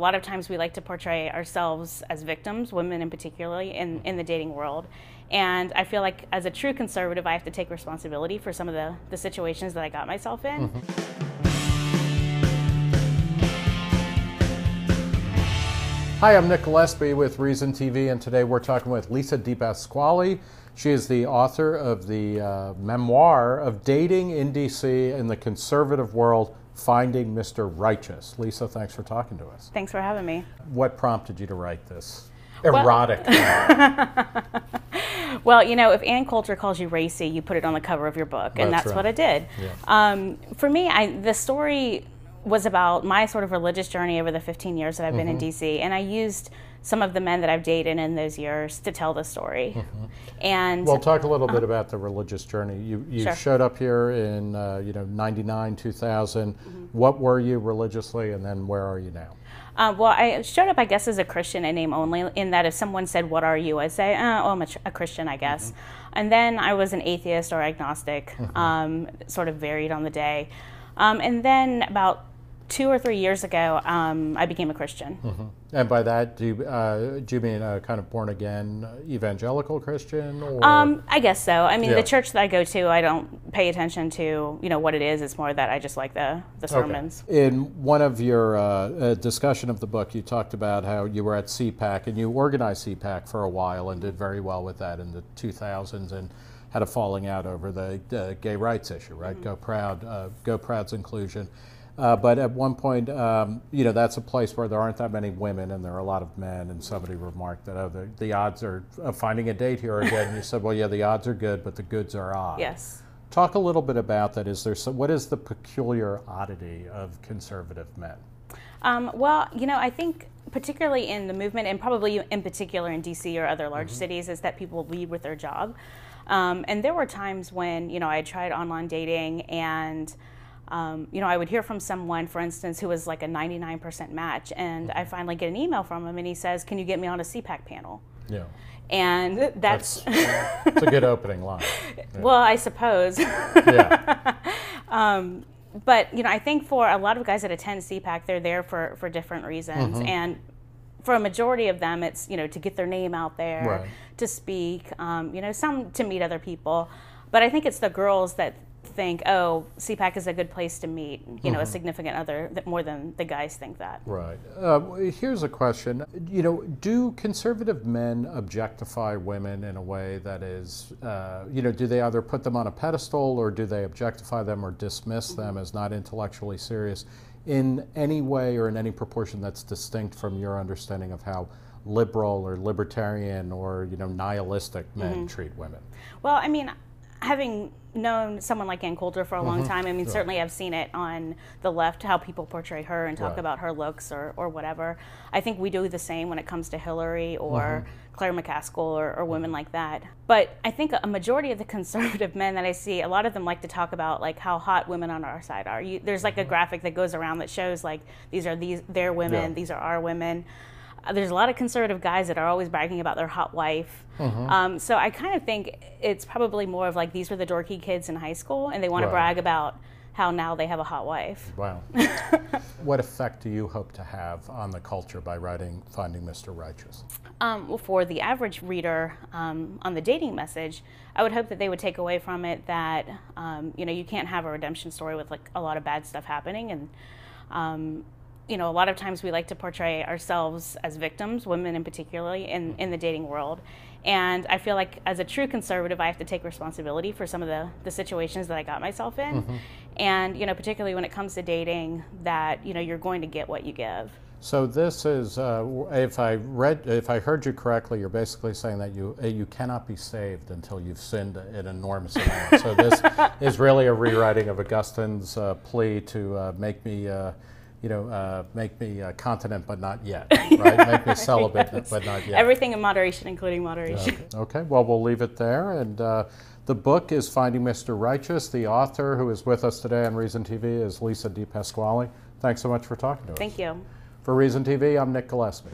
A lot of times we like to portray ourselves as victims, women in particular, in the dating world. And I feel like as a true conservative, I have to take responsibility for some of the situations that I got myself in. Hi, I'm Nick Gillespie with Reason TV, and today we're talking with Lisa De Pasquale. She is the author of the memoir of dating in D.C. in the conservative world, Finding Mr. Righteous. Lisa, thanks for talking to us. Thanks for having me. What prompted you to write this erotic Well, you know, if Ann Coulter calls you racy, you put it on the cover of your book, and that's right. what I did. Yeah. For me, the story was about my sort of religious journey over the 15 years that I've been in D.C., and I used some of the men that I've dated in those years to tell the story. And well, talk a little bit about the religious journey. You Sure. showed up here in 99, 2000. What were you religiously, and then where are you now? Well, I showed up, I guess, as a Christian in name only, in that if someone said, "What are you?" I'd say, "Oh, I'm a Christian, I guess." And then I was an atheist or agnostic, sort of varied on the day. And then about 2 or 3 years ago, I became a Christian. And by that, do you mean a kind of born-again evangelical Christian? Or? I guess so. I mean, Yeah. the church that I go to, I don't pay attention to, what it is. It's more that I just like the sermons. Okay. In one of your discussion of the book, you talked about how you were at CPAC, and you organized CPAC for a while and did very well with that in the 2000s, and had a falling out over the gay rights issue, right? Go Proud's inclusion. But at one point, that's a place where there aren't that many women and there are a lot of men, and somebody remarked that, the odds are of finding a date here again. And you said, well, yeah, the odds are good, but the goods are odd. Yes. Talk a little bit about that. What is the peculiar oddity of conservative men? Well, I think particularly in the movement, and probably in particular in D.C. or other large cities, is that people lead with their job. And there were times when, I tried online dating, and I would hear from someone, for instance, who was like a 99% match, and I finally get an email from him, and he says, "Can you get me on a CPAC panel?" Yeah. And that's a good opening line. Yeah. Well, I suppose. Yeah. But I think for a lot of guys that attend CPAC, they're there for different reasons, and for a majority of them, it's to get their name out there, Right. to speak, some to meet other people, but I think it's the girls that think, oh, CPAC is a good place to meet, a significant other, more than the guys think that. Right. Here's a question. Do conservative men objectify women in a way that is, do they either put them on a pedestal, or do they objectify them or dismiss them as not intellectually serious in any way or in any proportion that's distinct from your understanding of how liberal or libertarian or, nihilistic men treat women? Well, I mean, having known someone like Ann Coulter for a long time, I mean, certainly I've seen it on the left, how people portray her and talk about her looks or whatever. I think we do the same when it comes to Hillary or Claire McCaskill or women like that. But I think a majority of the conservative men that I see, a lot of them like to talk about like how hot women on our side are. There's like a graphic that goes around that shows like their women, these are our women. There's a lot of conservative guys that are always bragging about their hot wife. So I kind of think it's probably more of like these were the dorky kids in high school, and they want to brag about how now they have a hot wife. Wow. What effect do you hope to have on the culture by writing Finding Mr. Righteous? Well, for the average reader on the dating message, I would hope that they would take away from it that you can't have a redemption story with like a lot of bad stuff happening, and a lot of times we like to portray ourselves as victims, women in particular, in the dating world. And I feel like as a true conservative, I have to take responsibility for some of the situations that I got myself in. And, particularly when it comes to dating, that, you're going to get what you give. So this is, if I heard you correctly, you're basically saying that you cannot be saved until you've sinned an enormous amount. So this is really a rewriting of Augustine's plea to make me continent but not yet, right? Make me celibate but not yet. Everything in moderation, including moderation. Okay, well, we'll leave it there. And the book is Finding Mr. Righteous. The author who is with us today on Reason TV is Lisa De Pasquale. Thanks so much for talking to us. Thank you. For Reason TV, I'm Nick Gillespie.